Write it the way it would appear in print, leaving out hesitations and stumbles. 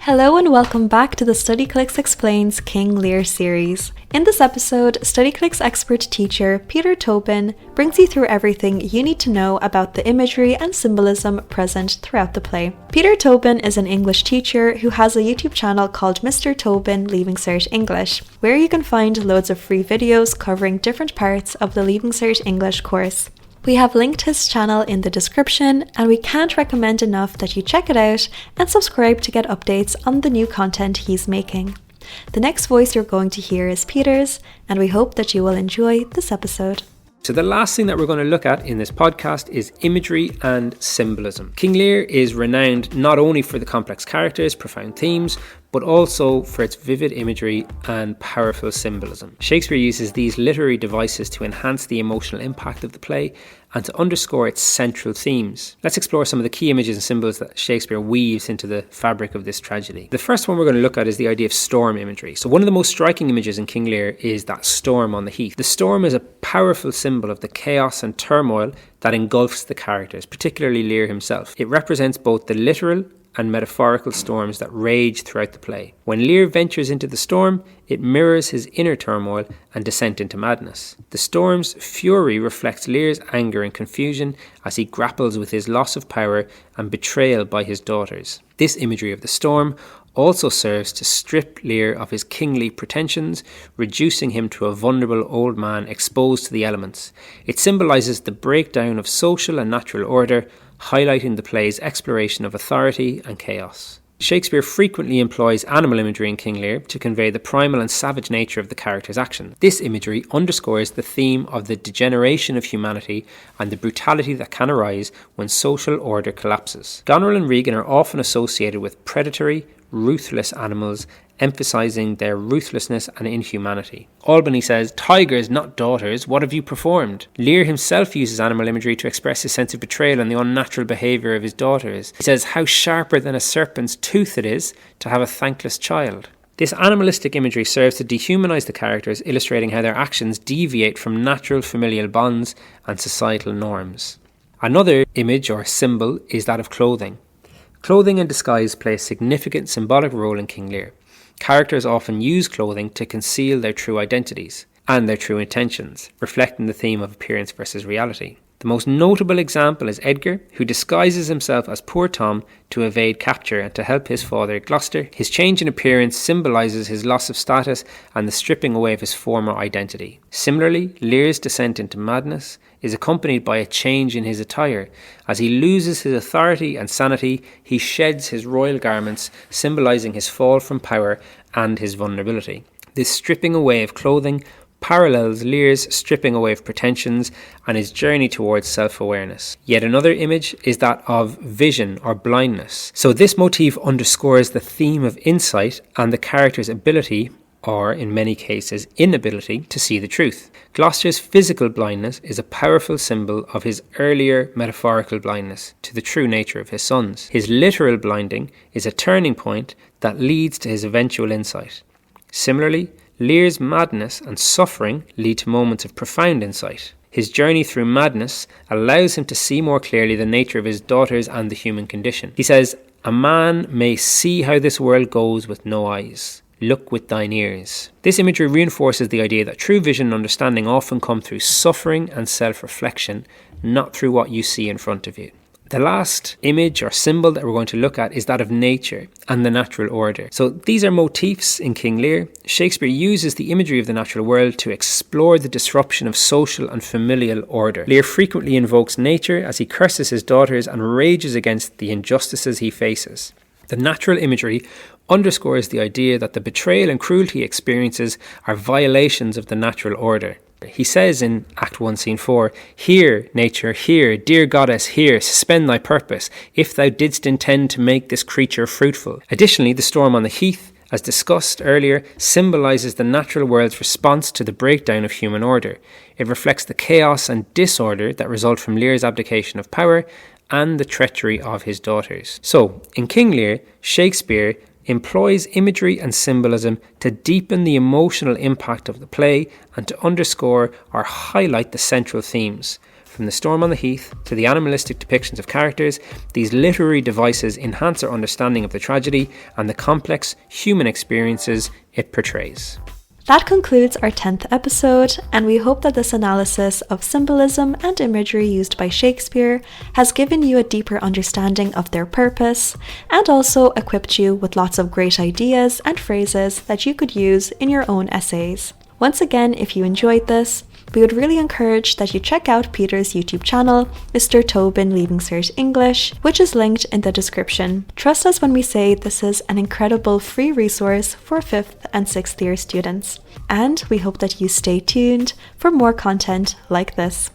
Hello and welcome back to the Studyclix Explains King Lear series. In this episode, Studyclix expert teacher Peter Tobin brings you through everything you need to know about the imagery and symbolism present throughout the play. Peter Tobin is an English teacher who has a YouTube channel called Mr. Tobin Leaving Cert English, where you can find loads of free videos covering different parts of the Leaving Cert English course. We have linked his channel in the description, and we can't recommend enough that you check it out and subscribe to get updates on the new content he's making. The next voice you're going to hear is Peter's, and we hope that you will enjoy this episode. So the last thing that we're going to look at in this podcast is imagery and symbolism. King Lear is renowned not only for the complex characters, profound themes, but also for its vivid imagery and powerful symbolism. Shakespeare uses these literary devices to enhance the emotional impact of the play and to underscore its central themes. Let's explore some of the key images and symbols that Shakespeare weaves into the fabric of this tragedy. The first one we're going to look at is the idea of storm imagery. So one of the most striking images in King Lear is that storm on the heath. The storm is a powerful symbol of the chaos and turmoil that engulfs the characters, particularly Lear himself. It represents both the literal and metaphorical storms that rage throughout the play. When Lear ventures into the storm, it mirrors his inner turmoil and descent into madness. The storm's fury reflects Lear's anger and confusion as he grapples with his loss of power and betrayal by his daughters. This imagery of the storm also serves to strip Lear of his kingly pretensions, reducing him to a vulnerable old man exposed to the elements. It symbolises the breakdown of social and natural order, highlighting the play's exploration of authority and chaos. Shakespeare frequently employs animal imagery in King Lear to convey the primal and savage nature of the character's action. This imagery underscores the theme of the degeneration of humanity and the brutality that can arise when social order collapses. Goneril and Regan are often associated with predatory, ruthless animals, emphasising their ruthlessness and inhumanity. Albany says, "Tigers, not daughters, what have you performed?" Lear himself uses animal imagery to express his sense of betrayal and the unnatural behaviour of his daughters. He says, "How sharper than a serpent's tooth it is to have a thankless child." This animalistic imagery serves to dehumanise the characters, illustrating how their actions deviate from natural familial bonds and societal norms. Another image or symbol is that of clothing. Clothing and disguise play a significant symbolic role in King Lear. Characters often use clothing to conceal their true identities and their true intentions, reflecting the theme of appearance versus reality. The most notable example is Edgar, who disguises himself as poor Tom to evade capture and to help his father Gloucester. His change in appearance symbolises his loss of status and the stripping away of his former identity. Similarly, Lear's descent into madness is accompanied by a change in his attire. As he loses his authority and sanity, he sheds his royal garments, symbolising his fall from power and his vulnerability. This stripping away of clothing parallels Lear's stripping away of pretensions and his journey towards self-awareness. Yet another image is that of vision or blindness. So this motif underscores the theme of insight and the character's ability, or in many cases inability, to see the truth. Gloucester's physical blindness is a powerful symbol of his earlier metaphorical blindness to the true nature of his sons. His literal blinding is a turning point that leads to his eventual insight. Similarly, Lear's madness and suffering lead to moments of profound insight. His journey through madness allows him to see more clearly the nature of his daughters and the human condition. He says, "A man may see how this world goes with no eyes. Look with thine ears." This imagery reinforces the idea that true vision and understanding often come through suffering and self-reflection, not through what you see in front of you. The last image or symbol that we're going to look at is that of nature and the natural order. So these are motifs in King Lear. Shakespeare uses the imagery of the natural world to explore the disruption of social and familial order. Lear frequently invokes nature as he curses his daughters and rages against the injustices he faces. The natural imagery underscores the idea that the betrayal and cruelty he experiences are violations of the natural order. He says in Act 1, Scene 4, "Hear, nature, hear, dear goddess, hear, suspend thy purpose, if thou didst intend to make this creature fruitful." Additionally, the storm on the heath, as discussed earlier, symbolises the natural world's response to the breakdown of human order. It reflects the chaos and disorder that result from Lear's abdication of power and the treachery of his daughters. So, in King Lear, Shakespeare employs imagery and symbolism to deepen the emotional impact of the play and to underscore or highlight the central themes. From the storm on the heath to the animalistic depictions of characters, these literary devices enhance our understanding of the tragedy and the complex human experiences it portrays. That concludes our 10th episode, and we hope that this analysis of symbolism and imagery used by Shakespeare has given you a deeper understanding of their purpose, and also equipped you with lots of great ideas and phrases that you could use in your own essays. Once again, if you enjoyed this, we would really encourage that you check out Peter's YouTube channel, Mr. Tobin Leaving Cert English, which is linked in the description. Trust us when we say this is an incredible free resource for 5th and 6th year students. And we hope that you stay tuned for more content like this.